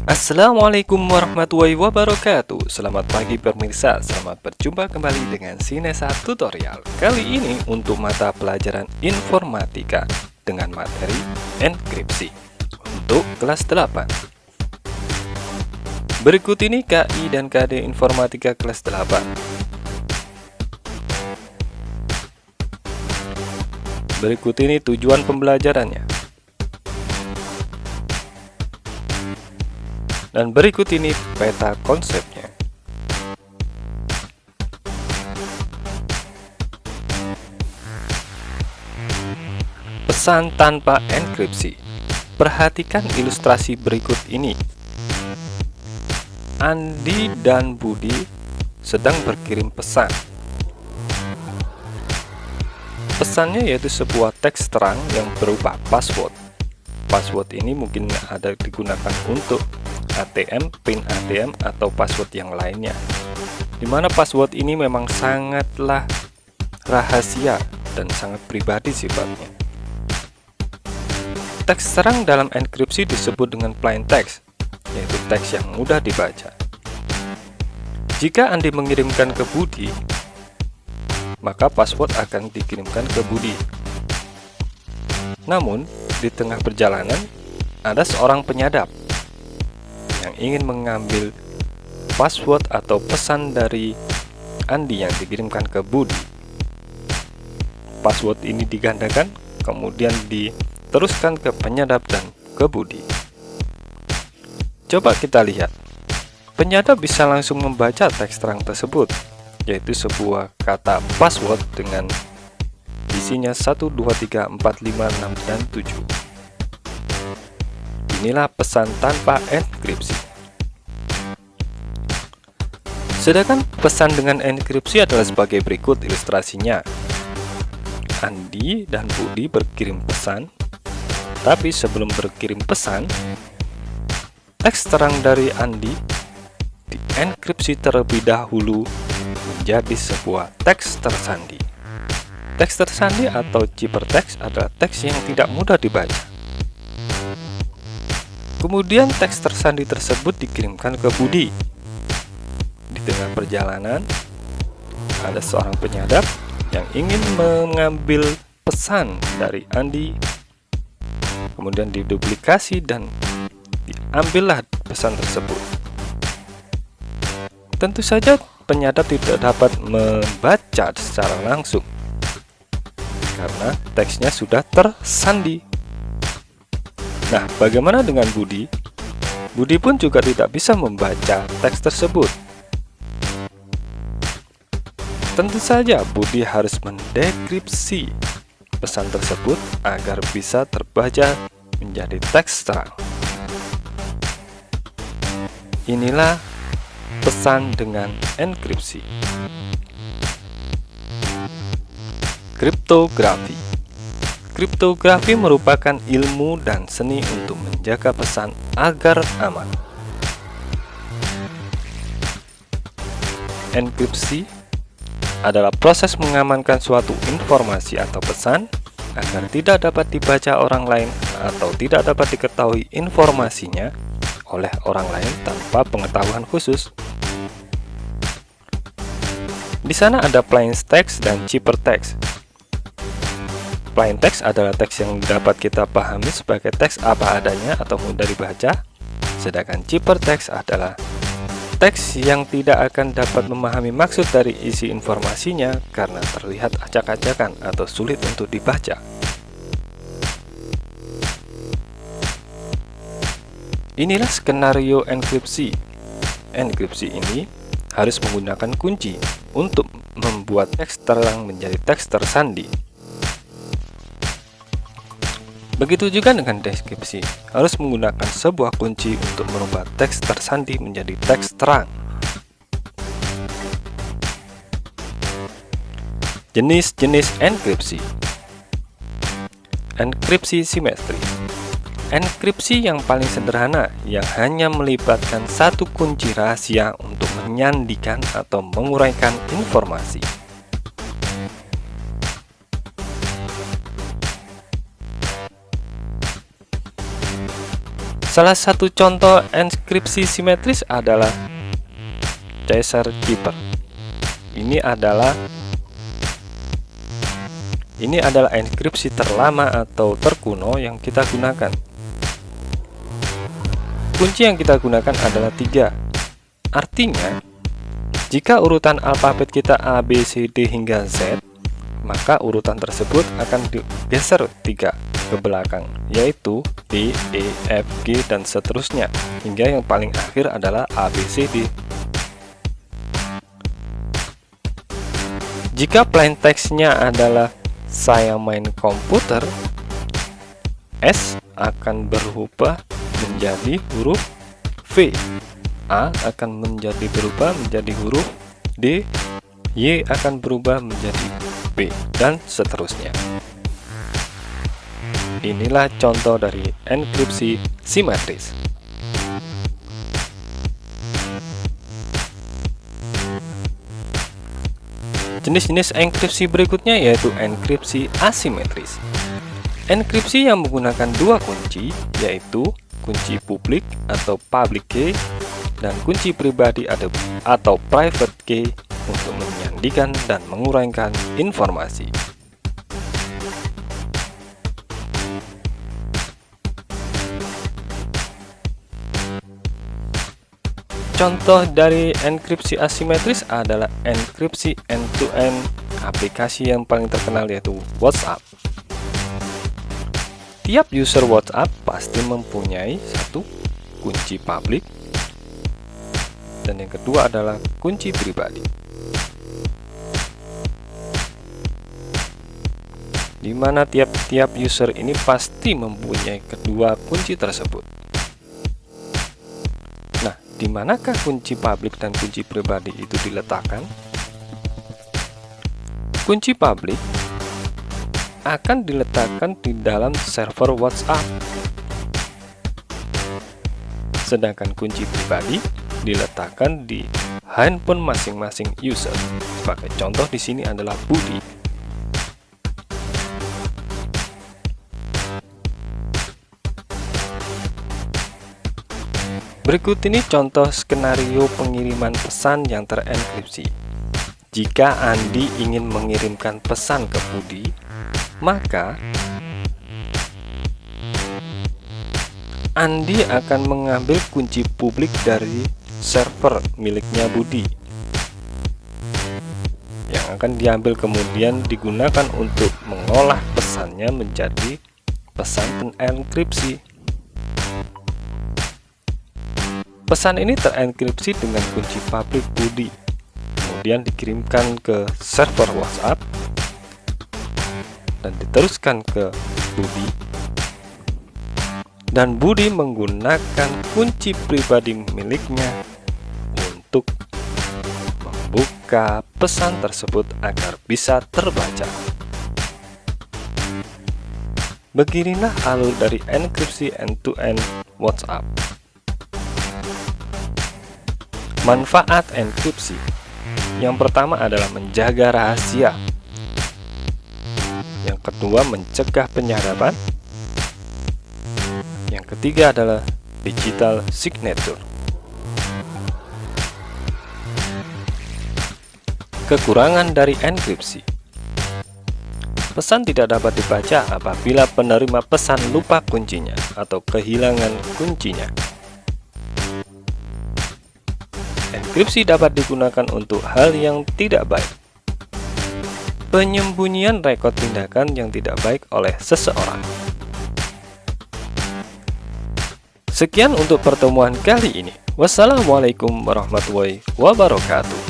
Assalamualaikum warahmatullahi wabarakatuh. Selamat pagi pemirsa, selamat berjumpa kembali dengan Sinesa Tutorial. Kali ini untuk mata pelajaran informatika dengan materi enkripsi untuk kelas 8. Berikut ini KI dan KD Informatika kelas 8. Berikut ini tujuan pembelajarannya. Dan berikut ini peta konsepnya. Pesan tanpa enkripsi. Perhatikan ilustrasi berikut ini. Andi dan Budi sedang berkirim pesan. Pesannya yaitu sebuah teks terang yang berupa password. Password ini mungkin ada digunakan untuk ATM, PIN ATM, atau password yang lainnya. Dimana password ini memang sangatlah rahasia dan sangat pribadi sifatnya. Teks terang dalam enkripsi disebut dengan plain text, yaitu teks yang mudah dibaca. Jika Andi mengirimkan ke Budi, maka password akan dikirimkan ke Budi. Namun, di tengah perjalanan, ada seorang penyadap yang ingin mengambil password atau pesan dari Andi yang dikirimkan ke Budi. Password ini digandakan, kemudian diteruskan ke penyadap dan ke Budi. Coba kita lihat. Penyadap bisa langsung membaca teks terang tersebut, yaitu sebuah kata password dengan isinya 1, 2, 3, 4, 5, 6, dan 7. Inilah pesan tanpa enkripsi. Sedangkan pesan dengan enkripsi adalah sebagai berikut ilustrasinya. Andi dan Budi berkirim pesan, tapi sebelum berkirim pesan, teks terang dari Andi dienkripsi terlebih dahulu menjadi sebuah teks tersandi. Teks tersandi atau ciphertext adalah teks yang tidak mudah dibaca. Kemudian teks tersandi tersebut dikirimkan ke Budi. Di tengah perjalanan, ada seorang penyadap yang ingin mengambil pesan dari Andi. Kemudian diduplikasi dan diambillah pesan tersebut. Tentu saja penyadap tidak dapat membaca secara langsung, karena teksnya sudah tersandi. Nah, bagaimana dengan Budi? Budi pun juga tidak bisa membaca teks tersebut. Tentu saja Budi harus mendekripsi pesan tersebut agar bisa terbaca menjadi teks terang. Inilah pesan dengan enkripsi. Kriptografi. Kriptografi merupakan ilmu dan seni untuk menjaga pesan agar aman. Enkripsi adalah proses mengamankan suatu informasi atau pesan agar tidak dapat dibaca orang lain atau tidak dapat diketahui informasinya oleh orang lain tanpa pengetahuan khusus. Di sana ada plain text dan ciphertext. Plain text adalah teks yang dapat kita pahami sebagai teks apa adanya atau mudah dibaca, sedangkan ciphertext adalah teks yang tidak akan dapat memahami maksud dari isi informasinya karena terlihat acak-acakan atau sulit untuk dibaca. Inilah skenario enkripsi. Enkripsi ini harus menggunakan kunci untuk membuat teks terang menjadi teks tersandi. Begitu juga dengan deskripsi, harus menggunakan sebuah kunci untuk merubah teks tersandi menjadi teks terang. Jenis-jenis enkripsi. Enkripsi simetris. Enkripsi yang paling sederhana yang hanya melibatkan satu kunci rahasia untuk menyandikan atau menguraikan informasi. Salah satu contoh enkripsi simetris adalah Caesar Keeper. Ini adalah enkripsi terlama atau terkuno yang kita gunakan. Kunci yang kita gunakan adalah 3. Artinya, jika urutan alfabet kita A, B, C, D hingga Z, maka urutan tersebut akan digeser 3 ke belakang, yaitu D, E, F, G, dan seterusnya, hingga yang paling akhir adalah A, B, C, D. Jika plain text-nya adalah saya main komputer, S akan berubah menjadi huruf V, A akan berubah menjadi huruf D, Y akan berubah menjadi B, dan seterusnya. Inilah contoh dari enkripsi simetris. Jenis-jenis enkripsi berikutnya yaitu enkripsi asimetris. Enkripsi yang menggunakan 2 kunci, yaitu kunci publik atau public key dan kunci pribadi atau private key untuk menyandikan dan menguraikan informasi. Contoh dari enkripsi asimetris adalah enkripsi end-to-end aplikasi yang paling terkenal yaitu WhatsApp. Tiap user WhatsApp pasti mempunyai satu kunci publik dan yang kedua adalah kunci pribadi, di mana tiap-tiap user ini pasti mempunyai kedua kunci tersebut. Nah, di manakah kunci publik dan kunci pribadi itu diletakkan? Kunci publik akan diletakkan di dalam server WhatsApp, sedangkan kunci pribadi diletakkan di handphone masing-masing user. Sebagai contoh di sini adalah Budi. Berikut ini contoh skenario pengiriman pesan yang terenkripsi. Jika Andi ingin mengirimkan pesan ke Budi, maka Andi akan mengambil kunci publik dari server miliknya Budi, yang akan diambil kemudian digunakan untuk mengolah pesannya menjadi pesan terenkripsi. Pesan ini terenkripsi dengan kunci publik Budi, kemudian dikirimkan ke server WhatsApp dan diteruskan ke Budi, dan Budi menggunakan kunci pribadi miliknya untuk membuka pesan tersebut agar bisa terbaca. Beginilah alur dari enkripsi end-to-end WhatsApp. Manfaat enkripsi. Yang pertama adalah menjaga rahasia. Yang kedua, mencegah penyadapan. Yang ketiga adalah digital signature. Kekurangan dari enkripsi. Pesan tidak dapat dibaca apabila penerima pesan lupa kuncinya atau kehilangan kuncinya. Enkripsi dapat digunakan untuk hal yang tidak baik. Penyembunyian rekod tindakan yang tidak baik oleh seseorang. Sekian untuk pertemuan kali ini. Wassalamualaikum warahmatullahi wabarakatuh.